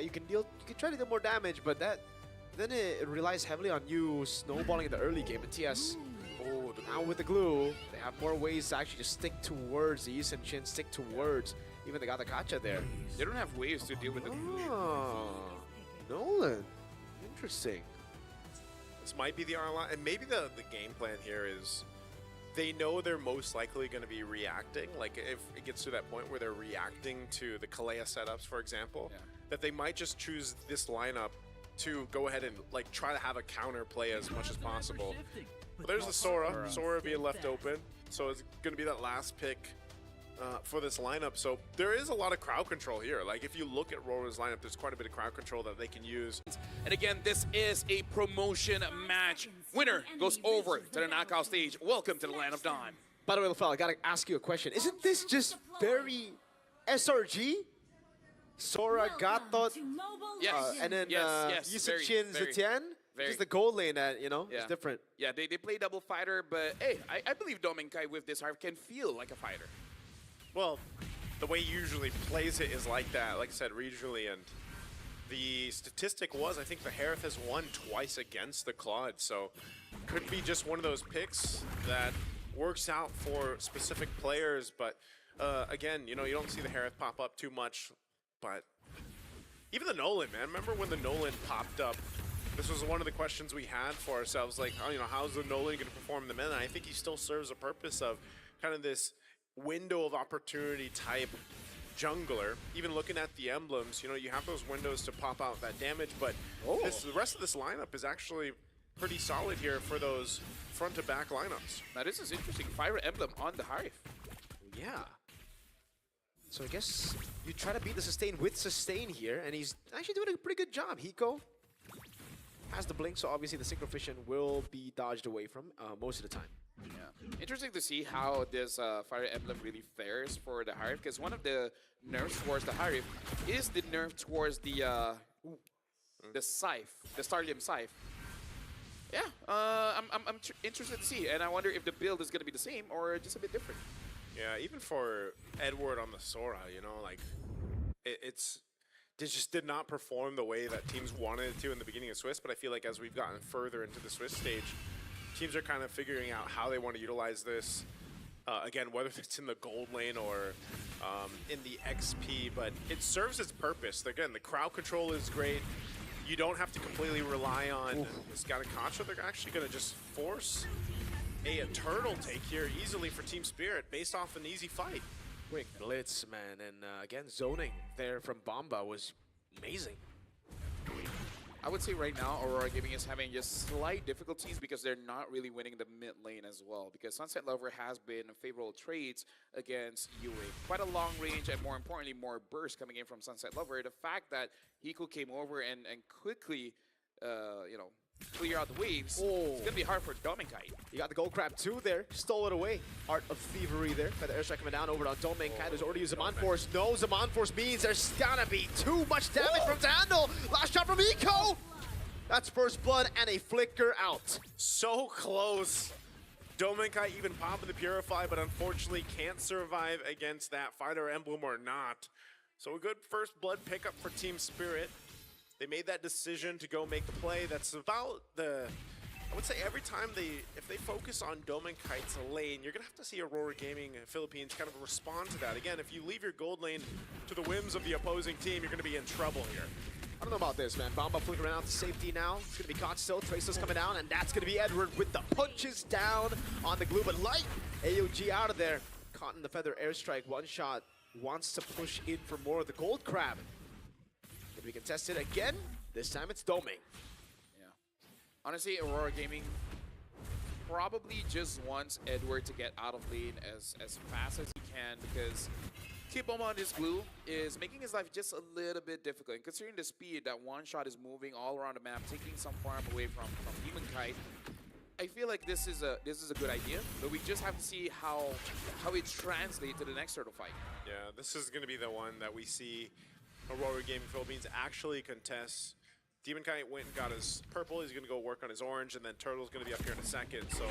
You can try to deal more damage, but then it relies heavily on you snowballing in the early game. And TS, now with the glue, they have more ways to actually just stick towards the Yi Chin, stick towards. Even they got the Kacha there. They don't have waves to deal with the glue. Oh, Nolan, interesting. This might be the R-line, and maybe the game plan here is they know they're most likely going to be reacting. Like if it gets to that point where they're reacting to the Kalea setups, for example, that they might just choose this lineup to go ahead and like try to have a counter play as much as possible. But there's the Sora being left open, so it's going to be that last pick for this lineup. So there is a lot of crowd control here. Like if you look at AURORA's lineup, there's quite a bit of crowd control that they can use. And again, this is a promotion match. Winner goes over to the knockout stage. Welcome to the Land of Dawn. By the way, Lafel, I gotta ask you a question. Isn't this just very SRG? Sora, Gatot, and then Yi Chin, Zetian? Just the gold lane that, is different. Yeah, they play double fighter, but hey, I believe Domenkai with this harp can feel like a fighter. Well, the way he usually plays it is like that, like I said, regionally, and the statistic was, I think the Harith has won twice against the Claude, so could be just one of those picks that works out for specific players, but again, you don't see the Harith pop up too much, but even the Nolan, man, remember when the Nolan popped up? This was one of the questions we had for ourselves, like, how's the Nolan going to perform in the meta? And I think he still serves a purpose of kind of this window of opportunity type jungler. Even looking at the emblems, you have those windows to pop out that damage, but the rest of this lineup is actually pretty solid here for those front to back lineups. Now this is interesting. Fire emblem on the Harith. Yeah. So I guess you try to beat the sustain with sustain here, and he's actually doing a pretty good job. Hiko has the blink, so obviously the Synchro Fission will be dodged away from most of the time. Yeah. Interesting to see how this Fire Emblem really fares for the Harith, because one of the nerfs towards the Harith is the nerf towards the Scythe, the Starlium Scythe. Yeah, I'm interested to see, and I wonder if the build is going to be the same or just a bit different. Yeah, even for Edward on the Sora, like they just did not perform the way that teams wanted it to in the beginning of Swiss, but I feel like as we've gotten further into the Swiss stage, teams are kind of figuring out how they want to utilize this. Again, whether it's in the gold lane or in the XP, but it serves its purpose. Again, the crowd control is great. You don't have to completely rely on this Gatakacha. They're actually going to just force a turtle take here easily for Team Spirit based off an easy fight. Quick blitz, man, and again, zoning there from Bomba was amazing. I would say right now, AURORA Gaming is having just slight difficulties because they're not really winning the mid lane as well. Because Sunset Lover has been favorable trades against Yue. Quite a long range and more importantly, more burst coming in from Sunset Lover. The fact that Hiko came over and quickly, clear out the waves, it's going to be hard for Domenkai. You got the gold crab too there, stole it away. Art of Thievery there. Got the airstrike coming down over on Domenkai. There's already a Zaman Force. No, Zaman Force means there's gonna be too much damage from Zandal. Last shot from Eco. That's first blood and a flicker out. So close. Domenkai even popping the Purify, but unfortunately can't survive against that Fighter Emblem or not. So a good first blood pickup for Team Spirit. They made that decision to go make the play. That's about I would say every time if they focus on Domenkai's lane, you're going to have to see AURORA Gaming Philippines kind of respond to that. Again, if you leave your gold lane to the whims of the opposing team, you're going to be in trouble here. I don't know about this, man. Bomba flickering around to safety now. It's going to be caught still. Traceless coming down, and that's going to be Edward with the punches down on the glue. But Light, AOG out of there. Caught in the feather airstrike. One shot. Wants to push in for more of the gold crab. Can we contest it again? This time it's Doming. Yeah. Honestly, AURORA Gaming probably just wants Edward to get out of lane as fast as he can, because keep him on this glue is making his life just a little bit difficult. And considering the speed that one shot is moving all around the map, taking some farm away from Demonkite, I feel like this is a good idea, but we just have to see how it translates to the next turtle fight. Yeah, this is going to be the one that we see AURORA Gaming Philippines actually contest. Demonkite went and got his purple. He's going to go work on his orange, and then Turtle's going to be up here in a second. So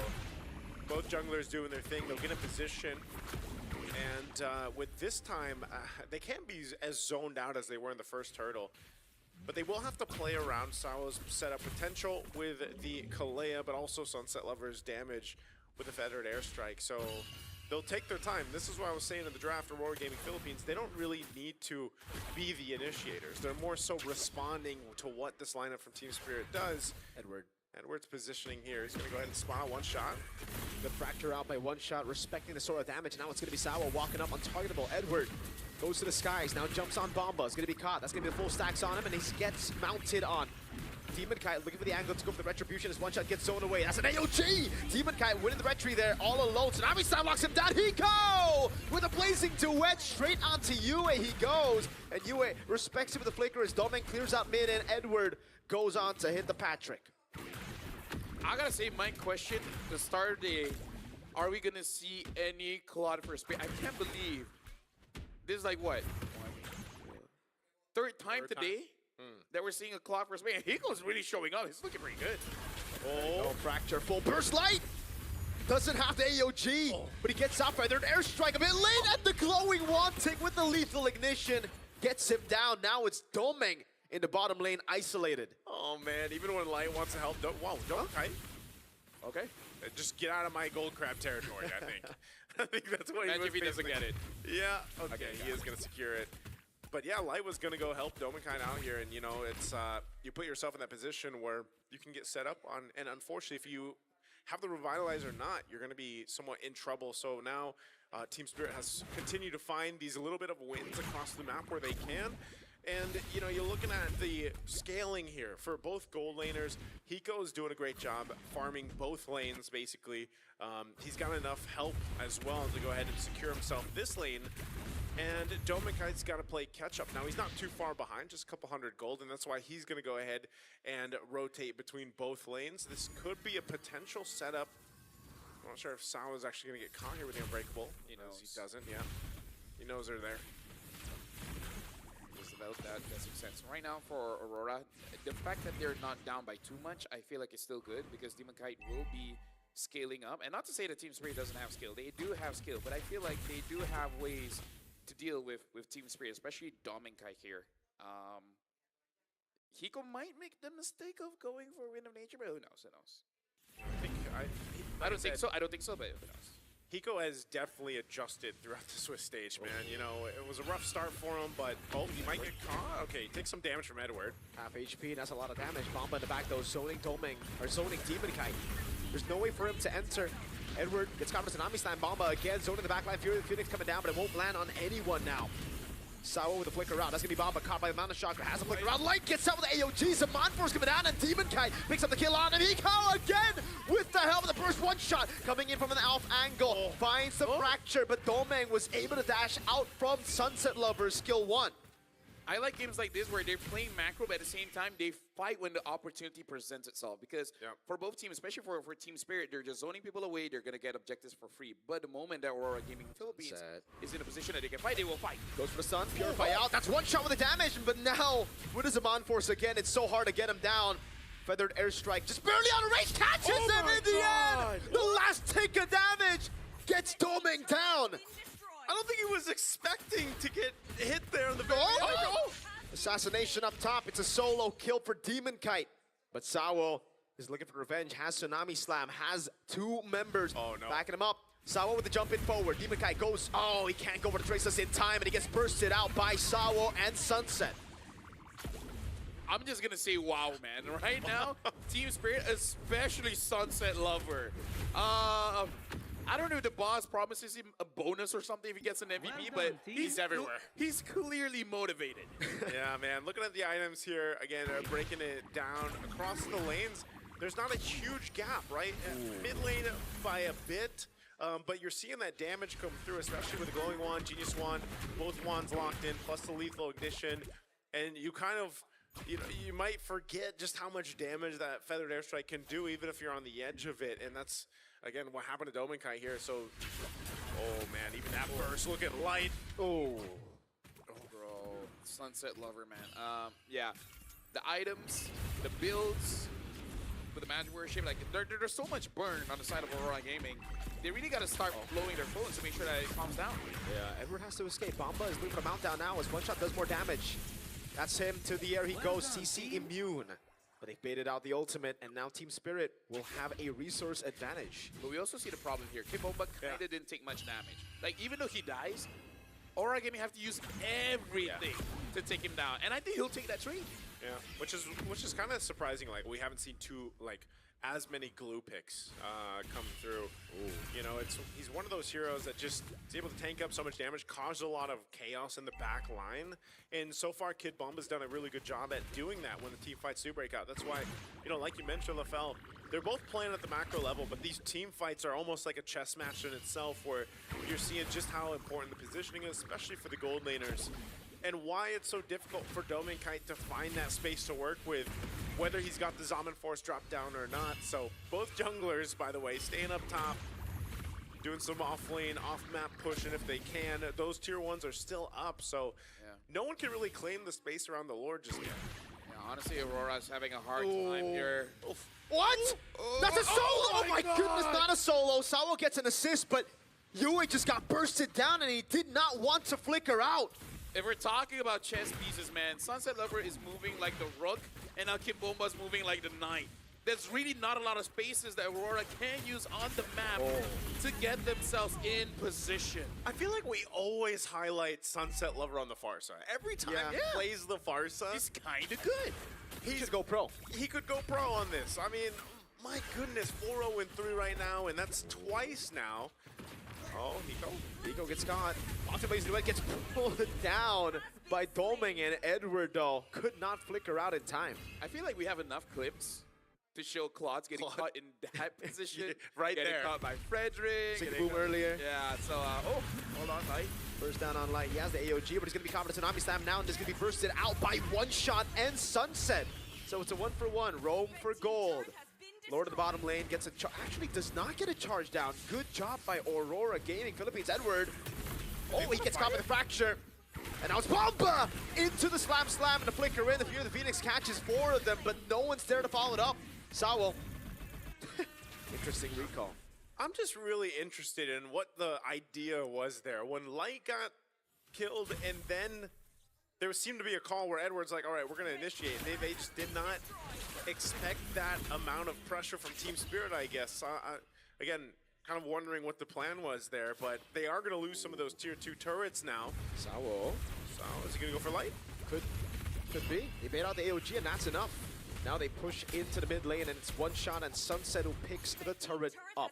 both junglers doing their thing. They'll get in position. And with this time, they can't be as zoned out as they were in the first Turtle. But they will have to play around Sawo's setup potential with the Kalea, but also Sunset Lover's damage with the Feathered Airstrike. So they'll take their time. This is what I was saying in the draft, Aurora Gaming Philippines. They don't really need to be the initiators. They're more so responding to what this lineup from Team Spirit does. Edward's positioning here. He's going to go ahead and spot one shot. The Fracture out by one shot, respecting the sort of damage. Now it's going to be Sawo walking up untargetable. Edward goes to the skies, now jumps on Bomba. It's going to be caught. That's going to be the full stacks on him, and he gets mounted on. Demon Kite looking for the angle to go for the retribution as one shot gets zoned away. That's an AOG! Demon Kite winning the retry there all alone. Tsunami Slam locks him down. Hiko! With a blazing duet straight onto Yue he goes. And Yue respects him with the flicker as Domen clears out mid and Edward goes on to hit the Patrick. I gotta say, my question, the start of the day, are we gonna see any Claude for space? I can't believe this is like what? Third time today that we're seeing a Claude for space. And Hiko's really showing up. He's looking pretty good. Oh, Fracture, full burst light! Doesn't have the AOG, but he gets out by their airstrike a bit late at the glowing wanting with the lethal ignition. Gets him down. Now it's Domeng in the bottom lane, isolated. Oh man, even when Light wants to help, don't kite. Okay. Just get out of my gold crab territory, I think. I think that's what Imagine if he doesn't get it. Yeah, okay, he is going to secure it. But yeah, Light was going to go help Domenkind out here, and you know, it's you put yourself in that position where you can get set up on, and unfortunately, if you have the Revitalize or not, you're going to be somewhat in trouble. So now Team Spirit has continued to find these little bit of wins across the map where they can. And, you know, you're looking at the scaling here for both gold laners. Hiko's doing a great job farming both lanes, basically. He's got enough help as well to go ahead and secure himself this lane. And Domenkite's got to play catch-up. Now, he's not too far behind, just a couple hundred gold, and that's why he's going to go ahead and rotate between both lanes. This could be a potential setup. I'm not sure if Sawo's actually going to get caught here with the Unbreakable. He knows. He doesn't, yeah. He knows they're there. That makes sense. Right now for Aurora, the fact that they're not down by too much, I feel like it's still good because Demon Kite will be scaling up. And not to say that Team Spirit doesn't have skill. They do have skill, but I feel like they do have ways to deal with Team Spirit, especially Demon Kite here. Hiko might make the mistake of going for Wind of Nature, but who knows? Who knows? I don't think so. I don't think so, but who knows? Hiko has definitely adjusted throughout the Swiss stage, man. You know, it was a rough start for him, but he might get caught. Okay, he takes some damage from Edward. Half HP, that's a lot of damage. Bomba in the back though, zoning Domeng, or zoning Demon Kite. There's no way for him to enter. Edward gets caught with a Tsunami Slam. Bomba again, zoning the back line. Phoenix coming down, but it won't land on anyone now. Sawo with a flicker out. That's gonna be Bomba caught by the Mana Chakra. Has a flicker out. Light gets out with the AOG. Some Force coming down, and Demon Kite picks up the kill on him. Hiko again with the help of the burst one shot coming in from an Alpha angle. Finds the Fracture, but Domeng was able to dash out from Sunset Lover's skill 1. I like games like this where they're playing macro, but at the same time, they fight when the opportunity presents itself. Because for both teams, especially for Team Spirit, they're just zoning people away. They're going to get objectives for free. But the moment that Aurora Gaming Philippines is in a position that they can fight, they will fight. Goes for the Sun, Purify out. That's one shot with the damage. But now, with his Zaman Force again, it's so hard to get him down. Feathered Airstrike just barely out of range. Catches him in the end. The last tick of damage gets Domeng down. I don't think he was expecting to get hit there on the very Assassination up top. It's a solo kill for Demon Kite. But Sawo is looking for revenge. Has Tsunami Slam. Has 2 members backing him up. Sawo with the jump in forward. Demon Kite goes. Oh, he can't go for the Traceless in time. And he gets bursted out by Sawo and Sunset. I'm just going to say wow, man. Right now, Team Spirit, especially Sunset Lover. I don't know if the boss promises him a bonus or something if he gets an MVP, but he's everywhere. He's clearly motivated. Yeah, man. Looking at the items here, again, breaking it down across the lanes. There's not a huge gap, right? Mid lane by a bit, but you're seeing that damage come through, especially with the Glowing Wand, Genius Wand, both wands locked in, plus the Lethal Ignition. And you kind of, you might forget just how much damage that Feathered Airstrike can do, even if you're on the edge of it. And that's, again, what happened to Domenkai here. So, oh man, even that burst, look at Light. Oh, bro, Sunset Lover, man. Yeah, the items, the builds, with the Magic Worship, like there's so much burn on the side of Aurora Gaming. They really got to start blowing their phones to make sure that it calms down. Yeah, Edward has to escape. Bomba is looking for a mount down now as one shot does more damage. That's him. To the air he goes. CC immune. But they've baited out the ultimate, and now Team Spirit will have a resource advantage. But we also see the problem here. Kibomba kinda didn't take much damage. Like, even though he dies, Aurora Gaming have to use everything to take him down. And I think he'll take that trade. Yeah, which is kind of surprising. Like, we haven't seen as many glue picks come through. Ooh. You know, he's one of those heroes that just is able to tank up so much damage, cause a lot of chaos in the back line. And so far, Kid Bomba's done a really good job at doing that when the team fights do break out. That's why, you know, like you mentioned, LaFell, they're both playing at the macro level, but these team fights are almost like a chess match in itself, where you're seeing just how important the positioning is, especially for the gold laners. And why it's so difficult for Dominkite to find that space to work with, whether he's got the Zaman Force drop down or not. So both junglers, by the way, staying up top, doing some off-lane, off-map pushing if they can. Those tier 1s are still up, so no one can really claim the space around the Lord just yet. Yeah, honestly, Aurora's having a hard time here. What? That's a solo! Oh my goodness, not a solo. Sawo gets an assist, but Yue just got bursted down, and he did not want to flicker out. If we're talking about chess pieces, man, Sunset Lover is moving like the rook, and now Kibomba's moving like the knight. There's really not a lot of spaces that Aurora can use on the map to get themselves in position. I feel like we always highlight Sunset Lover on the Farsa. Every time he plays the Farsa, He's kind of good. He should go pro. He could go pro on this. I mean, my goodness, 4-0-3 right now, and that's twice now. Oh, Nico gets caught. Ultimately, Duet gets pulled down by Dolming, and Edward, though, could not flicker out in time. I feel like we have enough clips to show Claude's getting caught in that position. Right getting there. Caught by Frederick. Sick boom earlier. Yeah, so, hold on, Light. First down on Light. He has the AOG, but he's going to be caught with a Tsunami Slam now, and just going to be bursted out by One Shot and Sunset. So it's a 1-for-1. Roam for gold. Lord of the bottom lane gets a charge. Actually, does not get a charge down. Good job by Aurora Gaming. Philippines, Edward. Oh, he gets caught with a fracture. And now it's Bomba into the slam and the flicker in. The Fear of the Phoenix catches 4 of them, but no one's there to follow it up. Sawo. Interesting recall. I'm just really interested in what the idea was there. When Light got killed, and then there seemed to be a call where Edward's like, all right, we're going to initiate. They just did not expect that amount of pressure from Team Spirit, I guess. Again, kind of wondering what the plan was there, but they are going to lose some of those tier 2 turrets now. Sawo. So is he going to go for Light? Could be. They made out the AOG, and that's enough. Now they push into the mid lane, and it's One Shot and Sunset who picks the turret up.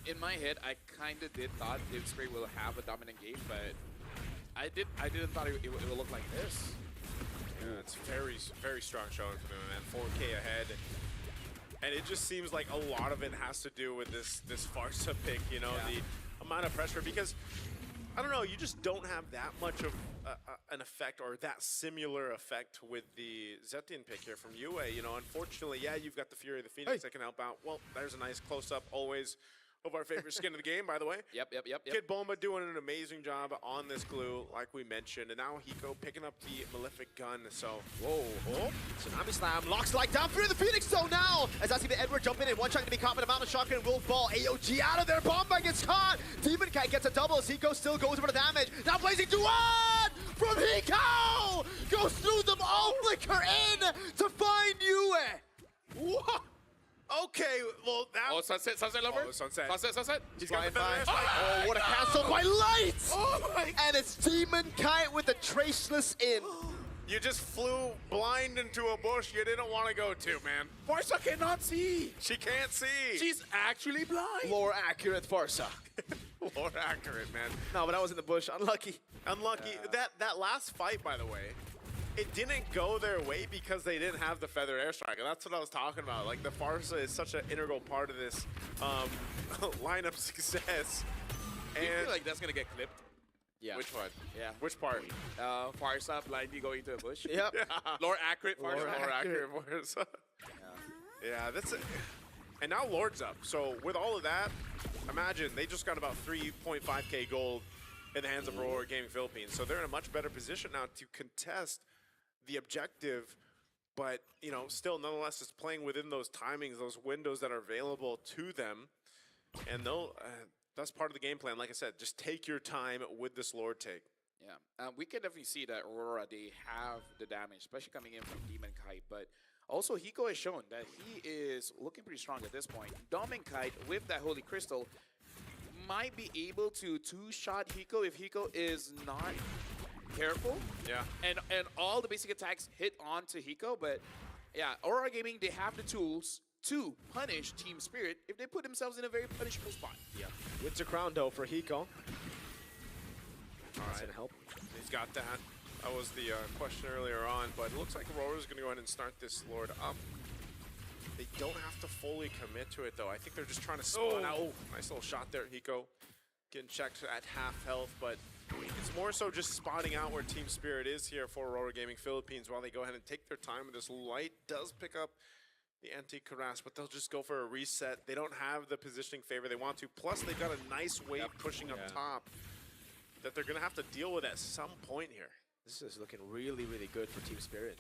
In my head, I kind of did thought Team Spirit will have a dominant game, but I didn't thought it would look like this. Yeah, it's very strong showing from him, man. 4K ahead. And it just seems like a lot of it has to do with this Farsa pick, you know, the amount of pressure, because I don't know, you just don't have that much of an effect, or that similar effect with the Zetian pick here from Yue. You know, unfortunately, yeah, you've got the Fury of the Phoenix that can help out. Well, there's a nice close-up always of our favorite skin of the game, by the way. Yep. Kid Bomba doing an amazing job on this glue, like we mentioned. And now Hiko picking up the Malefic gun, so... Whoa. Oh. Tsunami Slam. Locks like down through the Phoenix Zone now. As I see the Edward jump in, and One Shot going to be caught by the Mountain Shotgun and Wolf Ball. AOG out of there. Bomba gets caught. Demon Kite gets a double as Hiko still goes for the damage. Now Blazing Duan from Hiko! Goes through them all, flicker in to find Yue. What? Okay, well, that... Oh, Sunset Lover? Oh, Sunset. Sunset. He's got the Flying feather. Oh, what a cancel by Light! Oh my... And it's Demon Kite with the Traceless in. You just flew blind into a bush you didn't want to go to, man. Farsa cannot see. She can't see. She's actually blind. More accurate Farsa. More accurate, man. No, but that was in the bush. Unlucky. Unlucky. That last fight, by the way, it didn't go their way because they didn't have the feather airstrike, and that's what I was talking about. Like, the Farsa is such an integral part of this lineup success. Do you And feel like that's gonna get clipped? Yeah. which one? Yeah. Which part? Farsa blindly going to a bush. Yep. Lore accurate Farsa. More accurate Farsa. Yeah, that's it. And now Lord's up. So with all of that, imagine they just got about 3.5k gold in the hands of Aurora Gaming Philippines. So they're in a much better position now to contest the objective, but you know, still nonetheless is playing within those timings, those windows that are available to them. And they'll that's part of the game plan. Like I said, just take your time with this Lord take. Yeah, we can definitely see that Aurora, they have the damage, especially coming in from Demon Kite. But also, Hiko has shown that he is looking pretty strong at this point. Dom and Kite, with that Holy Crystal, might be able to two-shot Hiko if Hiko is not careful. Yeah. And all the basic attacks hit onto Hiko. But yeah, Aurora Gaming, they have the tools to punish Team Spirit if they put themselves in a very punishable spot. Yeah. Winter Crown, though, for Hiko. That's gonna help. He's got that. That was the question earlier on, but it looks like Aurora's going to go ahead and start this Lord up. They don't have to fully commit to it, though. I think they're just trying to spawn out. Nice little shot there, Hiko. Getting checked at half health, but it's more so just spotting out where Team Spirit is here for Aurora Gaming Philippines while they go ahead and take their time with this light. Does pick up the anti-Karas, but they'll just go for a reset. They don't have the positioning favor they want to. Plus, they've got a nice wave pushing up top that they're going to have to deal with at some point here. This is looking really, really good for Team Spirit.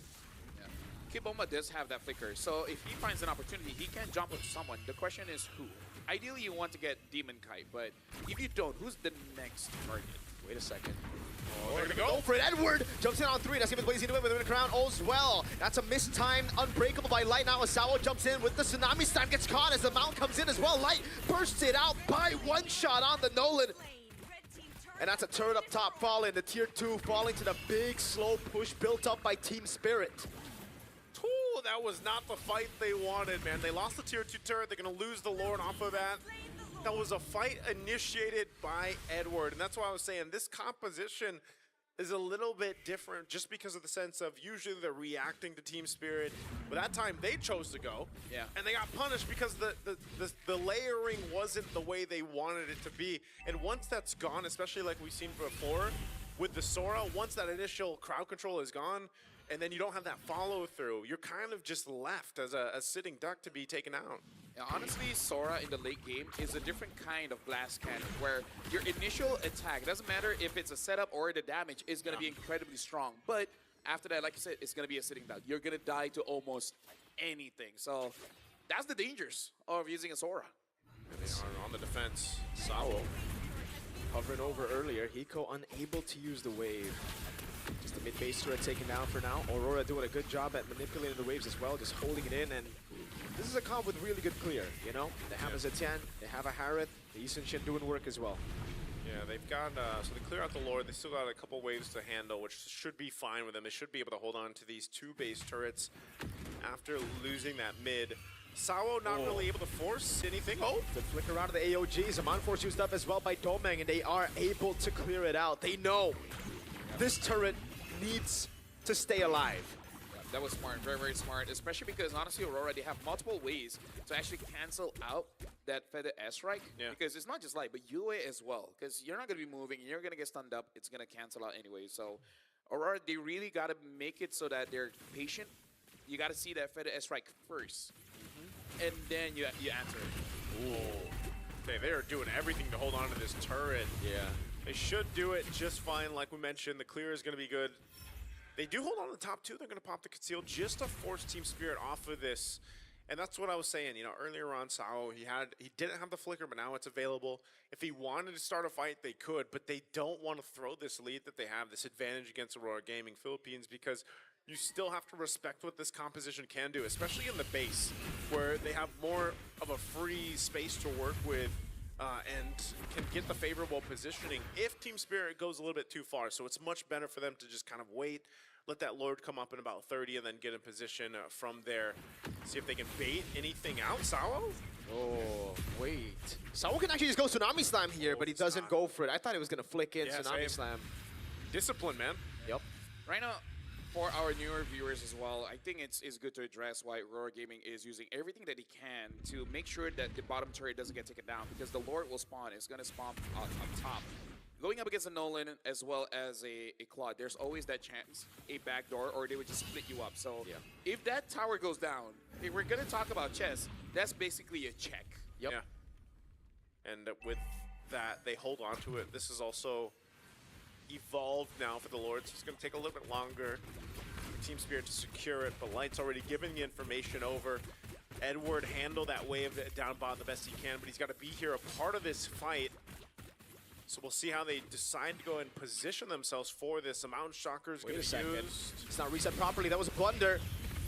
Yeah. Kiboma does have that flicker, so if he finds an opportunity, he can jump with someone. The question is who? Ideally, you want to get Demon Kite, but if you don't, who's the next target? Wait a second. Oh, they're going to Go go. for it. Edward jumps in on 3. That's going to be Blazing with the crown as well. That's a mistimed Unbreakable by Light. Now Asawa jumps in with the Tsunami Slam. Gets caught as the Mount comes in as well. Light bursts it out by one shot on the Nolan. And that's a turret up top falling. The tier 2 falling to the big slow push built up by Team Spirit. Ooh, that was not the fight they wanted, man. They lost the tier 2 turret. They're going to lose the Lord off of that. That was a fight initiated by Edward. And that's why I was saying this composition is a little bit different just because of the sense of usually they're reacting to Team Spirit. But that time they chose to go. Yeah. And they got punished because the layering wasn't the way they wanted it to be. And once that's gone, especially like we've seen before with the Sora, once that initial crowd control is gone, and then you don't have that follow through, you're kind of just left as a sitting duck to be taken out. Yeah, honestly, Sora in the late game is a different kind of blast cannon where your initial attack, doesn't matter if it's a setup or the damage, is going to be incredibly strong. But after that, like I said, it's going to be a sitting duck. You're going to die to almost anything. So that's the dangers of using a Sora. And they are on the defense. Sao hovering over earlier. Hiko unable to use the wave. Just the mid-base turret taken down for now. Aurora doing a good job at manipulating the waves as well, just holding it in. And this is a comp with really good clear, you know? They have a Zetian, they have a Harith, the Eastern Shin doing work as well. Yeah, they've got, so they clear out the Lord. They still got a couple waves to handle, which should be fine with them. They should be able to hold on to these 2 base turrets after losing that mid. Sao not really able to force anything. Oh! The flicker out of the AOGs. A Mind Force used up as well by Domeng, and they are able to clear it out. They know this turret needs to stay alive. Yeah, that was smart, very, very smart, especially because honestly, Aurora, they have multiple ways to actually cancel out that Feather S-Strike. Yeah. Because it's not just Light, but Yue as well. Because you're not going to be moving, and you're going to get stunned up. It's going to cancel out anyway. So Aurora, they really got to make it so that they're patient. You got to see that Feather S-Strike first. And then you answer it. Ooh. Okay, they are doing everything to hold on to this turret. Yeah. They should do it just fine. Like we mentioned, the clear is going to be good. They do hold on to the top 2. They're going to pop the conceal just to force Team Spirit off of this. And that's what I was saying. You know, earlier on, Sao, he didn't have the flicker, but now it's available. If he wanted to start a fight, they could, but they don't want to throw this lead that they have, this advantage against Aurora Gaming Philippines, because you still have to respect what this composition can do, especially in the base, where they have more of a free space to work with and can get the favorable positioning if Team Spirit goes a little bit too far. So it's much better for them to just kind of wait, let that Lord come up in about 30, and then get in position from there. See if they can bait anything out. Sao? Oh, wait. Sao can actually just go Tsunami Slam here, but he doesn't go for it. I thought he was going to flick in Tsunami Slam. Discipline, man. Yep. Right now, for our newer viewers as well, I think it's good to address why Aurora Gaming is using everything that he can to make sure that the bottom turret doesn't get taken down, because the Lord will spawn. It's going to spawn on top. Going up against a Nolan as well as a Claude, there's always that chance, a backdoor, or they would just split you up. So if that tower goes down, if we're going to talk about chess, that's basically a check. Yep. Yeah. And with that, they hold on to it. This is also evolved now for the Lord, so it's going to take a little bit longer for Team Spirit to secure it, but Light's already given the information over. Edward handled that wave down bottom the best he can, but he's got to be here a part of this fight. So we'll see how they decide to go and position themselves for this. The Mountain Shocker's Wait going a to second. use. It's not reset properly. That was a blunder.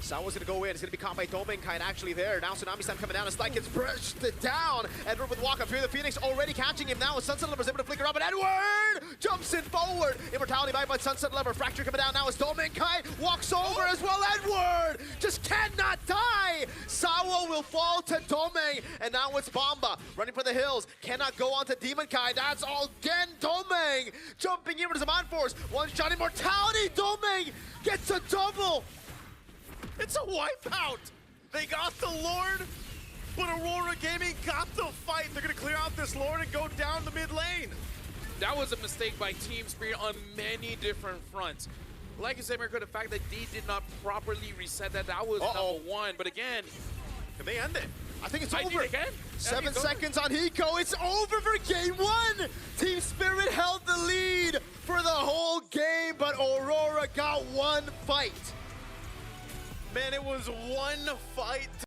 Sawa's gonna go in. It's gonna be caught by Domenkai actually there. Now Tsunami Slam coming down. It's like it's pushed it down. Edward with walk up here. The Phoenix already catching him now. Sunset Lover's able to flicker up, and Edward jumps in forward. Immortality by Sunset Lover. Fracture coming down now as Domenkai walks over as well. Edward just cannot die. Sawa will fall to Domeng, and now it's Bomba running for the hills. Cannot go on to Demon Kai. That's all again Domeng jumping in with his Mind Force. One shot Immortality. Domeng gets a double. It's a wipeout! They got the Lord, but Aurora Gaming got the fight. They're going to clear out this Lord and go down the mid lane. That was a mistake by Team Spirit on many different fronts. Like you said, Mirko, the fact that they did not properly reset that was number one. But again, Can they end it? I think it's I over. think again. 7 seconds on Hiko. It's over for game one. Team Spirit held the lead for the whole game, but Aurora got one fight. Man, it was one fight.